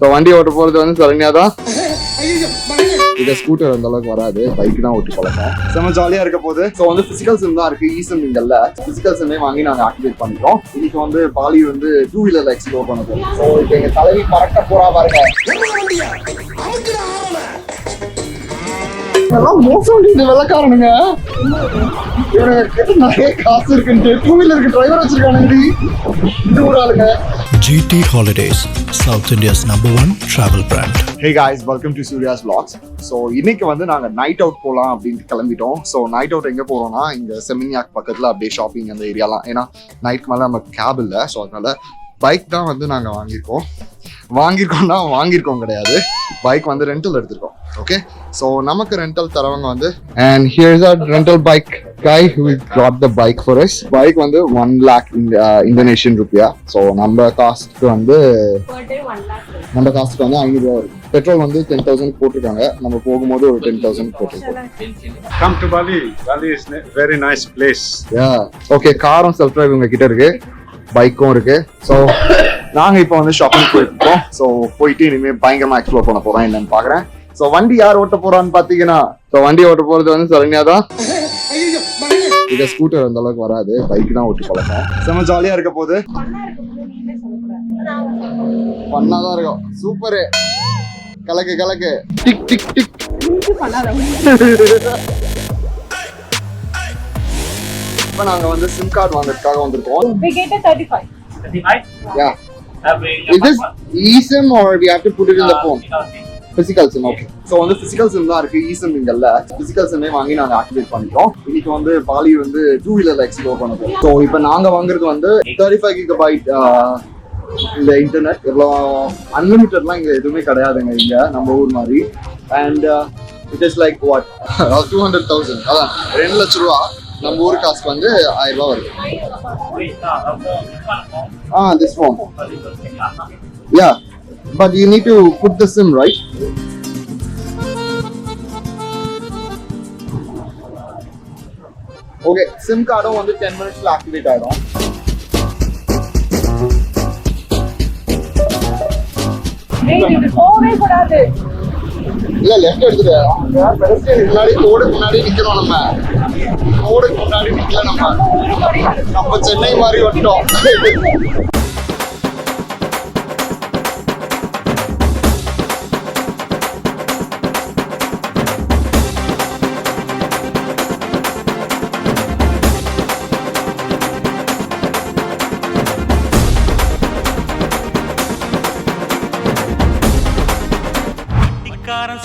So வண்டி ஓட்ட போறது வந்து சரண்யா தான். இதை ஸ்கூட்டர் அந்த அளவுக்கு வராது, பைக் தான் ஓட்டி பழக்கம். செம்ம ஜாலியா இருக்க போது. ஸோ வந்து பிசிக்கல் சிம் தான் இருக்கு, இ-சிம் இங்கல்ல. பிசிக்கல் சிம்மே வாங்கி நாங்க ஆக்டிவேட் பண்ணிட்டோம். இன்னைக்கு வந்து பாலி வந்து 2 வீலர்ல எக்ஸ்ப்ளோர் பண்ண போறோம். ஸோ இப்போ எங்க தலைவி பறக்க போறா பாருங்க. இதெல்லாம் மோசம் இந்த வெள்ளக்காரனுங்க. நிறைய காசு இருக்குன்ட்டு 2 வீலருக்கு டிரைவர் வச்சிருக்கானுங்க. இது ஒரு ஆளுங்க. GT Holidays, South India's #1 travel brand. Hey guys, welcome to Surya's Vlogs. So இன்னைக்கு வந்து நாங்க நைட் அவுட் போலாம் அப்படின்ட்டு கிளம்பிட்டோம். ஸோ நைட் அவுட் எங்க போறோம்னா இங்க செமினியாக் பக்கத்துல அப்படியே ஷாப்பிங் அந்த ஏரியாலாம். ஏன்னா நைட் மேல நம்ம கேப் இல்லை, ஸோ அதனால பைக் தான் வந்து நாங்க வாங்கியிருக்கோம் கிடையாது, பைக் வந்து ரெண்டல் எடுத்திருக்கோம். ஓகே, ஸோ நமக்கு ரெண்டல் தரவங்க வந்து and here's our rental bike guy who got the bike for us. Bike வந்து 1 lakh Indonesian rupiah. ஸோ நம்ம காஸ்ட்க்கு வந்து 500 ரூபா வரும். பெட்ரோல் வந்து 10,000 போட்டிருக்காங்க, நம்ம போகும்போது ஒரு 10,000 போட்டிருக்கோம். Come to Bali. Bali is a very nice place. Yeah. Okay, காரும் செல்ஃப் டிரைவ் உங்க கிட்ட இருக்கு, பைக்கும் இருக்கு. ஸோ நாங்க இப்போ வந்து ஷாப்பிங் போயிருக்கோம். ஸோ போயிட்டு இனிமே பயங்கரமா எக்ஸ்ப்ளோர் பண்ண போறோம் என்னன்னு பாக்குறேன். ஸோ வண்டி யார் ஓட்ட போறான்னு பாத்தீங்கன்னா, ஸோ வண்டி ஓட்ட போறது வந்து சரண்யா தான். இதை ஸ்கூட்டர் அந்த அளவுக்கு வராது, பைக் தான் ஓட்டி பழக்கம். செம்ம ஜாலியா இருக்க போது, பண்ணாதான் இருக்கும். சூப்பரு, கலக்கு டிக் டிக் டிக். இப்போ நாங்க வந்து சிம் கார்டு வாங்குறதுக்காக வந்திருக்கோம். We get a 35. 35? Yeah. Is this eSIM or we have to put it in the phone? Physical SIM, okay. So வந்து physical SIM தான் இருக்கு, eSIM இங்கல்ல. Physical SIM-ஐ வாங்கி நாங்க ஆக்டிவேட் பண்ணிட்டோம். இன்னைக்கு வந்து பாலி வந்து 2 வீலர்ல எக்ஸ்ப்ளோர் பண்ண போறோம். ஸோ இப்போ நாங்க வாங்குறது வந்து 35 GB இந்த இன்டர்நெட். எவ்வளோ அன்லிமிட்டட்லாம் இங்க எதுவுமே கிடையாதுங்க இங்க நம்ம ஊர் மாதிரி. And it is like what 200,000, அதான் 2 லட்ச ரூபா. நம்ம ஊர் காசுக்கு வந்து 1000 ரூபா வருது. This phone. Yeah, but you need to put the SIM, right? Okay, SIM கார்டும் வந்து 10 minutesல ஆக்டிவேட் ஆயிடும். இது போவே கூடாது. இல்ல லெஃப்ட் எடுத்துட்டு முன்னாடி ரோடுக்கு முன்னாடி நிக்கிறோம். நம்ம ரோடுக்கு முன்னாடி நிக்கல, நம்ம சென்னை மாதிரி வந்துட்டோம்.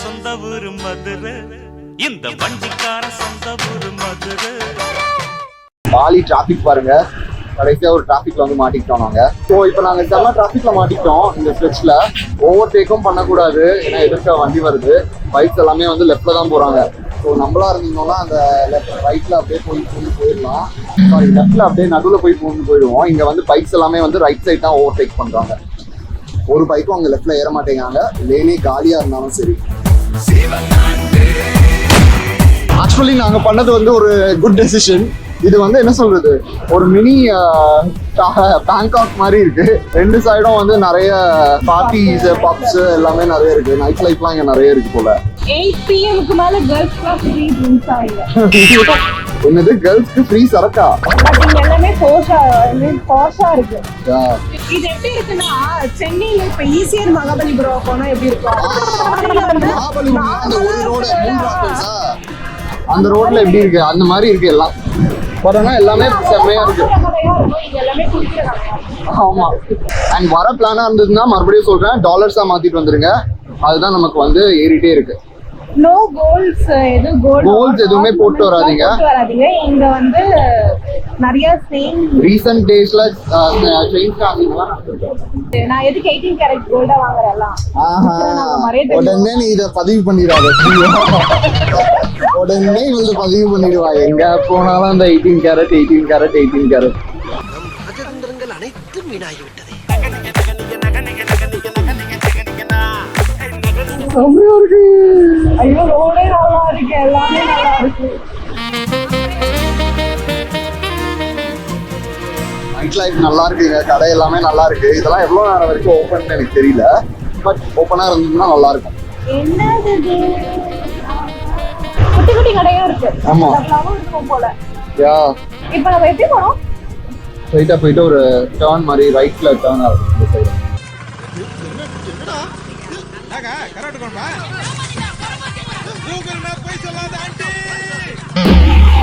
சொந்த ஊரு மதுரை, இந்த வண்டிக்காரன் சொந்த ஊரு மதுரை. பாலி டிராபிக் பாருங்க, கடைசியா ஒரு டிராபிக்ல வந்து மாட்டிக்கிட்டோம் நாங்க. ஸோ இப்போ நாங்க செம்ம டிராபிக்ல மாட்டிக்கிட்டோம். இந்த ஸ்ட்ரெச்ல ஓவர்டேக்கும் பண்ணக்கூடாது, ஏன்னா எதிர்க்க வண்டி வருது. பைக்ஸ் எல்லாமே வந்து லெஃப்ட்ல தான் போறாங்க. ஸோ நம்மளா இருந்தோம்னா அந்த ரைட்ல அப்படியே போயிடலாம். சாரி, லெஃப்ட்ல அப்படியே நடுவில் போயிடுவோம். இங்க வந்து பைக்ஸ் எல்லாமே வந்து ரைட் சைட் தான் ஓவர்டேக் பண்றாங்க. ஒரு பைக்கும் அங்க லெஃப்ட்ல ஏற மாட்டேங்காங்க, லேனே காலியா இருந்தாலும் சரி. ஆக்சுவலி நாங்க பண்ணது வந்து ஒரு குட் டெசிஷன். இது வந்து என்ன சொல்றது, ஒரு மினி பேங்காக் மாதிரி இருக்கு. 2 சைடும் வந்து நிறைய பார்ட்டிஸ், பப்ஸ் எல்லாமே நிறைய இருக்கு. நைட் லைஃப்லாம் இங்க நிறைய இருக்கு போல. 8 PM மேல கேர்ள்ஸ்க்கு ஃப்ரீ ட்ரிங்க்ஸ் ஆயிடுது. என்னது, கேர்ள்ஸ்க்கு ஃப்ரீ சரக்கா? அது எல்லாமே போஷா இருக்கு. இது எப்படி இருக்குன்னா, சென்னையில இப்ப ஈசிஆர் மகாபலிபுரம் போனா எப்படி இருக்கும், அந்த ரோட்ல எப்படி இருக்கு அந்த மாதிரி இருக்கு எல்லாம். பட் ஆனா எல்லாமே செம்மையா இருக்கு. ஆமா, அண்ட் வர பிளானா இருந்ததுன்னா மறுபடியும் சொல்றேன், டாலர்ஸா மாத்திட்டு வந்துருங்க. அதுதான் நமக்கு வந்து ஏறிட்டே இருக்கு. நோ கோல்ஸ், எதுவுமே போட்டு வராதீங்க. இங்க வந்து நிறைய ரீசன்ட் டேஸ்ல செயின் ஸ்டார்டிங்லாம் நடந்துருக்கு. நான் எதுக்கு 18 கேரட் கோல்டா வாங்குறேன்லாம். உடனே நீ இத பதிவு பண்ணிடாத. உடனே வந்து பதிவு பண்ணிடுவா. எங்க போனாலும் அந்த 18 கேரட் ராஜதந்திரங்கள் அனைத்தும் வீணாகிவிட்டது. ஐயோ, ரோடே நல்லா இருக்கு, எல்லாமே நல்லா இருக்கு. நைட் லைஃப் நல்லா இருக்குங்க, கடை எல்லாமே நல்லா இருக்கு. இதெல்லாம் எவ்வளவு நேரம் வரைக்கும் ஓப்பன் எனக்கு தெரியல. பட் ஓப்பனா இருந்ததுன்னா நல்லா இருக்கும். என்னது இது? குட்டி குட்டி கடையா இருக்கு. ஆமா. ஃப்ளவர் இருக்கும் போல. யா. இப்போ நம்ம எப்படி போறோம்? ஸ்ட்ரைட்டா போயிட்டு ஒரு டர்ன் மாதிரி ரைட்ல டர்ன் ஆகும் இந்த சைடு.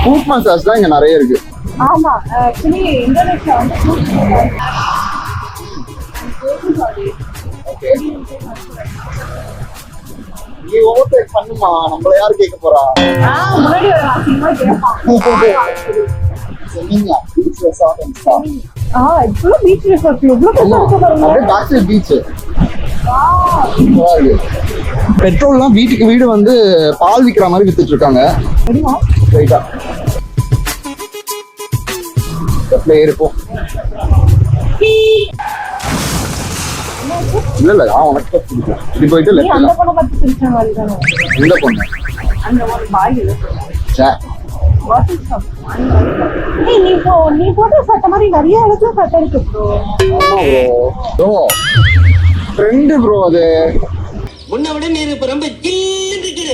ஃபுட் மசாஜ் தான் இங்க நிறைய இருக்கு. ஆமா, ஆக்சுவலி இந்தோனேஷியா வந்து ஃபுட் மசாஜ். நீ ஓவர்டேக் பண்ணுமா, நம்மள யாரு கேட்க போறா? முன்னாடி ஒரு அசிங்கமா கேட்பான். சொன்னீங்க பீச் ரெசார்ட் அண்ட் ஸ்டா. இவ்வளோ பீச் ரெசார்ட் எவ்வளோ பெருசா இருக்கு பாருங்க. அப்படியே பேக் சைடு பீச். பெட்ரோல்லாம் வீட்டுக்கு வீடு வந்து பால் விக்கிற மாதிரி வித்துட்டு இருக்காங்க. ரைட்டா இருக்கும். இல்ல உனக்கு பிடிக்கும். இப்படி போயிட்டு லெஃப்ட். அந்த பொண்ணை பார்த்து சிரிச்ச மாதிரி தானே. இந்த பொண்ணு அந்த ஒரு பாய் சே பாட்டில் ஷாப். நீ போட்ட சட்டை மாதிரி நிறைய இடத்துல சட்டை இருக்கு ப்ரோ. ப்ரோ ஃப்ரெண்ட் ப்ரோ அது. உன்னை விட நீ இப்ப ரொம்ப ஜில்லுன்னு இருக்கிற.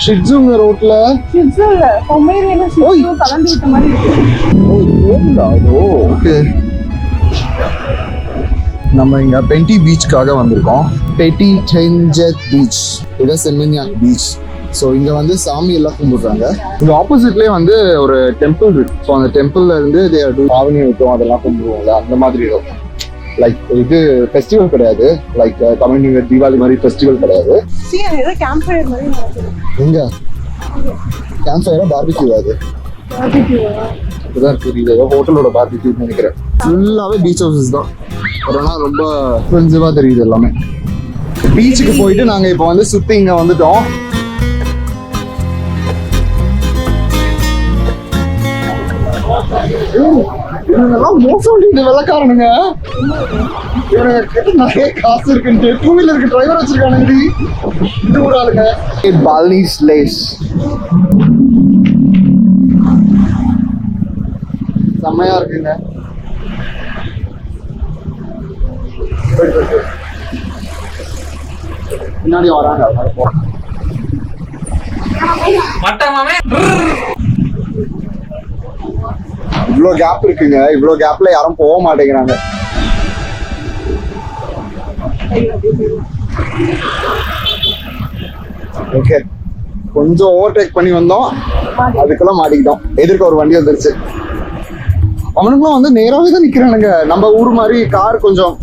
ஷிட்ஸுங்க ரோட்ல ஷிட்ஸுல பொமேரியன் ஷிட்ஸு கலந்து விட்ட மாதிரி இருக்கு. ஓகே. நம்ம இங்க பென்டி பீச்சுக்காக வந்திருக்கோம். பெட்டி டென்ஜெட் பீச். இது சென்மின்யாக் பீச். ஸோ இங்க வந்து சாமி எல்லாம் கும்பிடுறாங்க. இங்க ஆப்போசிட்லயே வந்து ஒரு டெம்பிள் இருக்கு. ஸோ அந்த டெம்பிள்ல இருந்து ஆவணி வைக்கும் அதெல்லாம் கும்பிடுவாங்க. அந்த மாதிரி இருக்கும். லைக் இது ஃபெஸ்டிவல் கிடையாது. Like Tamil new year Deepavali மாதிரி ஃபெஸ்டிவல் கிடையாது. ஏதோ கேம்ப் ஃபயர் மாதிரி நடக்குது. எங்க கேம்ப் ஃபயரா பார்பிக்யூ அது? இதுதான் தெரியுது. ஏதோ ஹோட்டலோட பார்பிக்யூன்னு நினைக்கிறேன். ஃபுல்லாவே பீச் ஹவுசஸ் தான். ஆனால் ரொம்ப எக்ஸ்பென்சிவா தெரியுது எல்லாமே. பீச்சுக்கு போயிட்டு நாங்க இப்போ வந்து சுத்தி இங்க வந்துட்டோம். இவங்கெல்லாம் மோசம் வெள்ளக்காரனுங்க. இவனுங்க கிட்ட நிறைய காசு இருக்குன்ட்டு டூ வீலருக்கு டிரைவர் வச்சிருக்கானுங்க. இது ஒரு ஆளுங்க. பால்னிஸ் லேஸ் செம்மையா இருக்குங்க. பின்னாடி வராங்க. இவ்வளோ கேப் இருக்குங்க. இவ்வளோ கேப்ல யாரும் போக மாட்டேங்கிறாங்க. ஓகே, கொஞ்சம் ஓவர்டேக் பண்ணி வந்தோம். அதுக்கெல்லாம் மாட்டிக்கிட்டோம். எதிர்க்க ஒரு வண்டி வந்துருச்சு. அவனுக்குலாம் வந்து நேராவே தான் நிக்கிறானுங்க. நம்ம ஊர் மாதிரி கார் கொஞ்சம்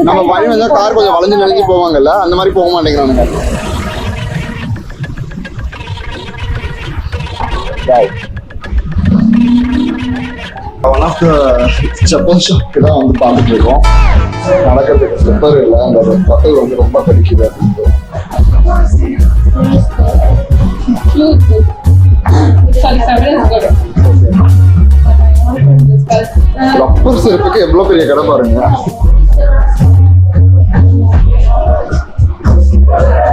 நம்ம வழி வந்தா கார் கொஞ்சம் வளைஞ்சு நெளிஞ்சு போவாங்கல்ல, அந்த மாதிரி போக மாட்டேங்கிறானுங்க. ஒன் ஆஃப் த செப்பல் ஷாப்க்கு தான் வந்து பார்த்துட்டு இருக்கோம். நடக்கிறதுக்கு ஸ்லிப்பர் இல்லை. அந்த பக்கல் வந்து ரொம்ப கடிக்குது அப்படின்ட்டு. ரப்பர் செருப்புக்கு எவ்வளவு பெரிய கடை பாருங்க.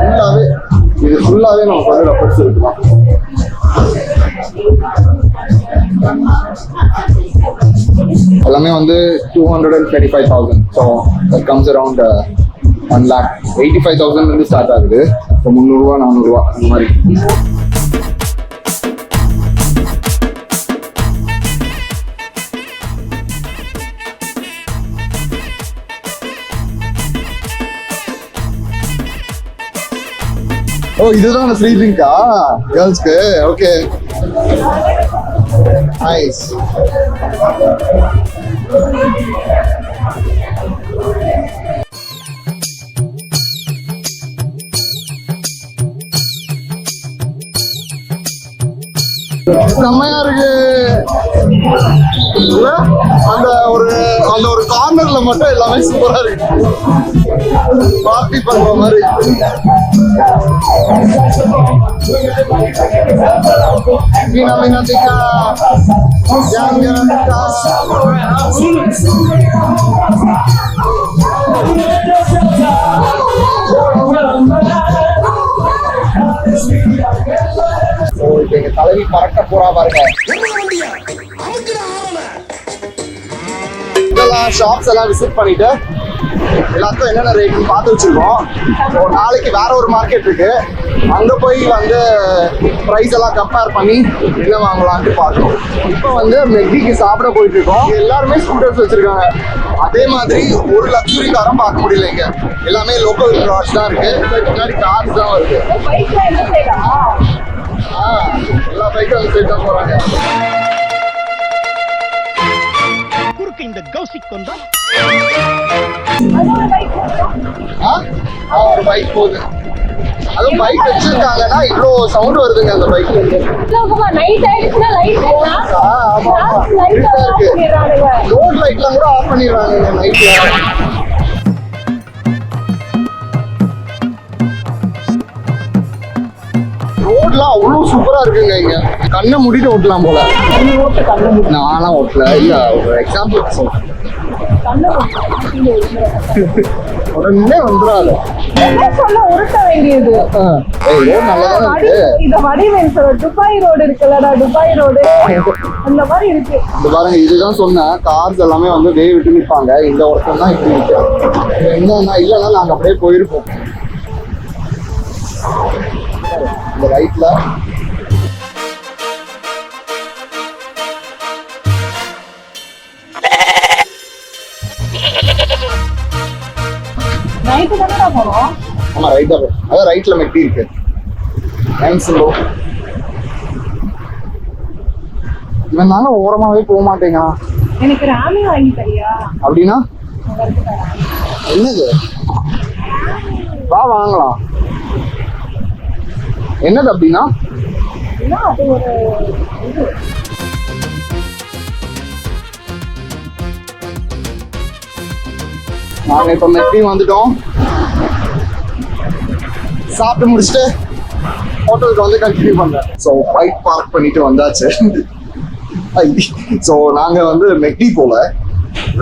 ஃபுல்லாவே இது ஃபுல்லாவே நமக்கு வந்து ரப்பர் செருப்பு தான். எல்லாமே வந்து 225,000. ஸோ தட் கம்ஸ் அரவுண்ட் 1,85,000 இருந்து ஸ்டார்ட் ஆகுது. ஸோ 300 ரூபா 400 ரூபா அந்த மாதிரி. ஓ, இதுதான் ஃப்ரீ ட்ரிங்கா கேர்ள்ஸ்க்கு? Okay, nice. செம்மையா இருக்கு. அந்த ஒரு கார்னர்ல மட்டும் எல்லாமே சூப்பரா இருக்கு. பார்ட்டி பண்ற மாதிரி. எங்க தலைவி பறக்க போறா பாருங்க. இதெல்லாம் ஷாப்ஸ் எல்லாம் விசிட் பண்ணிட்டு எல்லாத்துக்கும் என்னென்ன ரேட்னு பார்த்து வச்சிருக்கோம். ஒரு நாளைக்கு வேற ஒரு மார்க்கெட் இருக்கு, அங்க போய் வந்து ப்ரைஸ் எல்லாம் கம்பேர் பண்ணி என்ன வாங்கலாம்னு பார்க்கணும். இப்போ வந்து மெக்டிக்கு சாப்பிட போயிட்டு இருக்கோம். எல்லாருமே ஸ்கூட்டர்ஸ் வச்சிருக்காங்க. அதே மாதிரி ஒரு லக்ஸுரி காரும் பார்க்க முடியல இங்க. எல்லாமே லோக்கல் ப்ராடக்ட்ஸ் தான் இருக்கு. முன்னாடி கார்ஸ் தான் வருது. பைக்ல என்ன செய்யலாம்? எல்லா பைக்கும் அந்த சைடு தான் போறாங்க. இந்த கௌசிக் கொண்டா அது ஒரு பைக் ஒரு பைக் போகுது. அதுவும் பைக் வச்சிருக்காங்கன்னா இவ்வளோ சவுண்ட் வருதுங்க அந்த பைக்ல இருந்து. நைட் ஆயிடுச்சுன்னா லைட் ஆமா இருட்டா இருக்கு. ரோட் லைட்லாம் கூட ஆஃப் பண்ணிடுறாங்க நைட்ல. ரோட்லாம் அவ்வளோ சூப்பரா இருக்குங்க இங்க. கண்ணை மூடிட்டு ஓட்டலாம் போல. நான்லாம் ஓட்டல, இல்ல ஒரு எக்ஸாம்பிள் சொல்றேன். உடனே வந்துடாது. சொல்ல உருட்ட வேண்டியது. ரோட் நல்லாதான் இருக்கு. இத வடிவேல் சொல்ற துபாய் ரோடு இருக்குல்லடா, துபாய் ரோடு அந்த மாதிரி இருக்கு. இந்த பாருங்க, இதுதான் சொன்னேன், கார்ஸ் எல்லாமே வந்து வே விட்டு நிற்பாங்க. இந்த ஒருத்தம் தான் இப்படி இருக்கு. என்னன்னா இல்லைன்னா நாங்க அப்படியே போயிருப்போம். இந்த ரைட்ல நைட்டு தானே போறோம். ஆமா ரைட்டா போ. அதான் ரைட்ல மெட்டி இருக்கு. இவன் தானே ஓரமாவே போக மாட்டேங்கிறான். எனக்கு ராமி வாங்கி தரியா? அப்படின்னா என்னது? வா வாங்கலாம். என்னது அப்படின்னா? அது ஒரு இது. நாங்க இப்ப மெட்டி வந்துட்டோம். சாப்பிட்டு முடிச்சுட்டு ஹோட்டலுக்கு வந்து கண்டினியூ பண்றேன். ஸோ பைக் பார்க் பண்ணிட்டு வந்தாச்சு. ஸோ நாங்க வந்து மெக்டி போல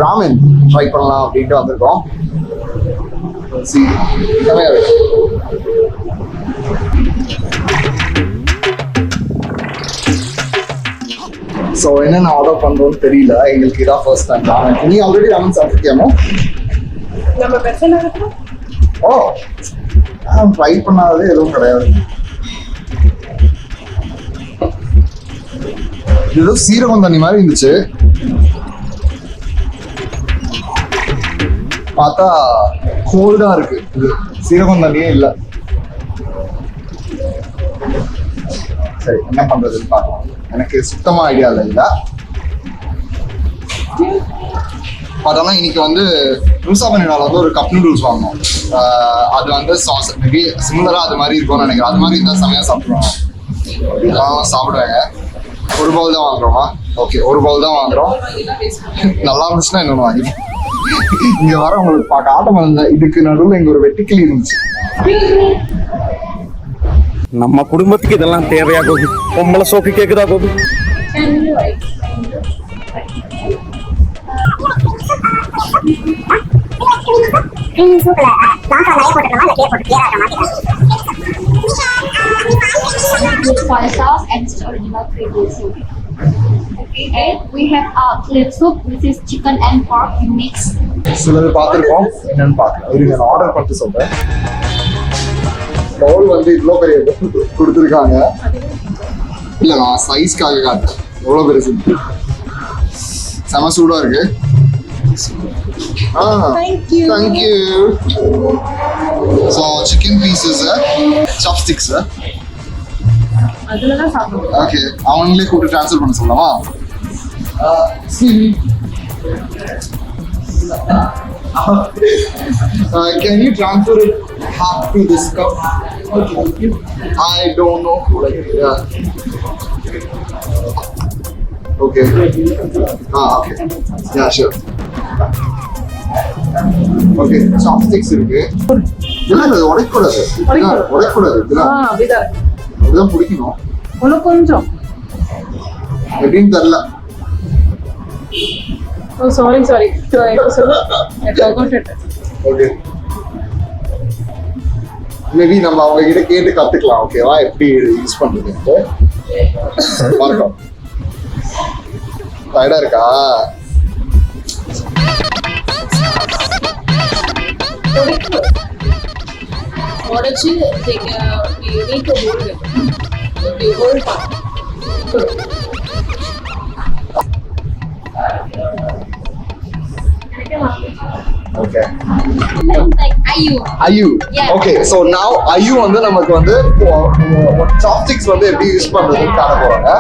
ராமன் ட்ரை பண்ணலாம் அப்படின்ட்டு வந்திருக்கோம். ஸோ என்னென்ன ஆர்டர் பண்றோம்னு தெரியல எங்களுக்கு. இதான் ஃபர்ஸ்ட் டைம் ராமன். நீ ஆல்ரெடி ராமன் சாப்பிட்டுருக்கியாமோ? நம்ம பிரச்சனை இருக்கு. ஓ, ட்ரை பண்ணாதே எதுவும் கிடையாது. ஏதோ சீரகம் தண்ணி மாதிரி இருந்துச்சு, பார்த்தா கோல்டா இருக்கு. இது சீரகம் தண்ணியே இல்லை. சரி, என்ன பண்றதுன்னு பார்க்கலாம். எனக்கு சுத்தமா ஐடியா இல்லை. அதெல்லாம் இன்னைக்கு வந்து ருசா பண்ணினால வந்து ஒரு கப் நூடுல்ஸ் வாங்கணும். அது வந்து சாஸ் மேபி சிமிலரா அது மாதிரி இருக்கும்னு நினைக்கிறேன். அது மாதிரி இருந்தால் செமையா சாப்பிடுவோம். இதெல்லாம் சாப்பிடுவாங்க. ஒரு பவுல் தான் வாங்குறோமா? ஓகே, ஒரு பவுல் தான் வாங்குறோம். நல்லா இருந்துச்சுன்னா இன்னொன்று வாங்கி. இங்க வர உங்களுக்கு பார்க்க ஆட்டம் இருந்தேன். இதுக்கு நடுவில் இங்க ஒரு வெட்டிக்கிளி இருந்துச்சு. நம்ம குடும்பத்துக்கு இதெல்லாம் தேவையா கோபி? பொம்பளை சோக்கு கேக்குதா Gopi? soy sauce and this is original cream soup. Okay, and we have clip soup. This is chicken and pork mix. சிலது பார்த்துருக்கோம், என்னன்னு பார்க்கலாம். இருங்க, நான் ஆர்டர் பண்ணிட்டு சொல்றேன். பவுல் வந்து இவ்வளோ பெரிய கொடுத்துருக்காங்க. இல்லை, நான் சைஸ்க்காக காட்டுறேன். எவ்வளோ பெருசு, செம சூடாக இருக்கு. Thank you. So chicken pieces, chopsticks. Okay, அவங்களே கூப்பிட்டு ட்ரான்ஸ்ஃபர் பண்ண சொல்லலாமா? Can you transfer it half to this cup? Okay. I don't know. Yeah. Okay. Okay. Yeah, sure. Okay. Chopsticks இருக்கு. இல்ல உடைக்கூடாது. உடைக்கூடாது. அப்படிதான் பிடிக்கணும். உனக்கு கொஞ்சம் எப்படின்னு தெரியல. Oh, sorry. ஓகே, மேபி நம்ம அவங்க கிட்ட கேட்டு கத்துக்கலாம். ஓகேவா, எப்படி யூஸ் பண்றதுன்ட்டு. பார்க்கலாம். டயர்டா இருக்கா? உடைச்சு you need to hold it. You hold it. Okay. Like ayu. Ayu. Yeah. Okay, so now ayu வந்து நமக்கு வந்து chopsticks வந்து எப்படி யூஸ் பண்றதுன்னு காட்ட போறாங்க.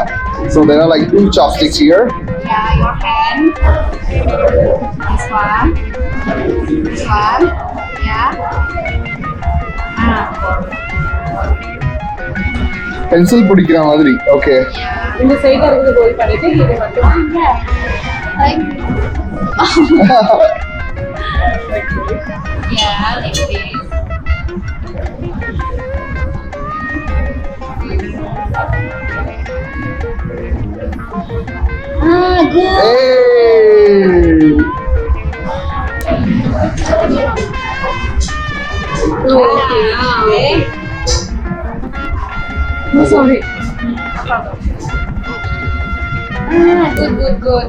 So there are like 2 chopsticks here. Yeah, your hand. This one. This one. Yeah. Pencil பிடிக்கிற மாதிரி. Okay. இந்த சைடுல இருக்கிறது ஹோல்ட் பண்ணிட்டு இதை மட்டும் Yeah. Like. Yeah, like this. Good. Hey! Okay. Sorry. Good.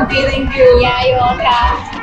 Okay, thank you. Yeah, you're welcome.